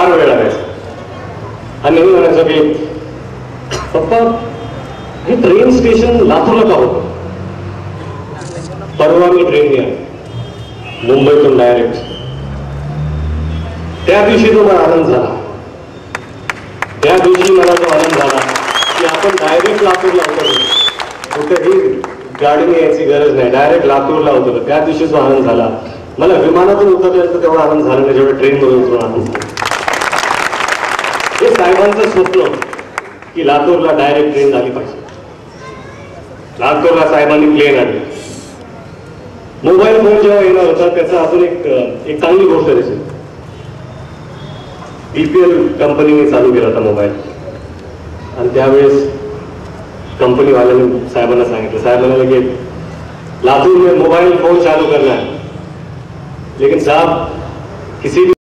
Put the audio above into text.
फार वेळ लागायचा. आणि नेहमी म्हणायचं की पप्पा हे ट्रेन स्टेशन लातूरला का होतं. परवा मी ट्रेनने आहे मुंबईतून डायरेक्ट. त्या दिवशी तो मला आनंद झाला. त्या दिवशी मला तो आनंद झाला की आपण डायरेक्ट लातूरला उतरलो. कुठेही गाडीने यायची गरज नाही, डायरेक्ट लातूरला उतरलो. त्या दिवशी जो आनंद झाला, मला विमानातून उतरल्यानंतर तेवढा आनंद झाला नाही जेवढा ट्रेनमधून उतरून आनंद झाला. हे साहेबांचं स्वप्न की लातूरला डायरेक्ट ट्रेन झाली पाहिजे. लातूरला साहेबांनी प्लेन आणली. मोबाईल फोन जेव्हा येणार होता त्याचा अजून एक चांगली गोष्ट दिसेल. BPL कंपनीने चालू केला होता मोबाईल. आणि त्यावेळेस कंपनीवाल्याने साहेबांना सांगितलं, साहेब म्हणाले की लातूर में मोबाइल फोन चालू करना है, लेकिन साहब किसी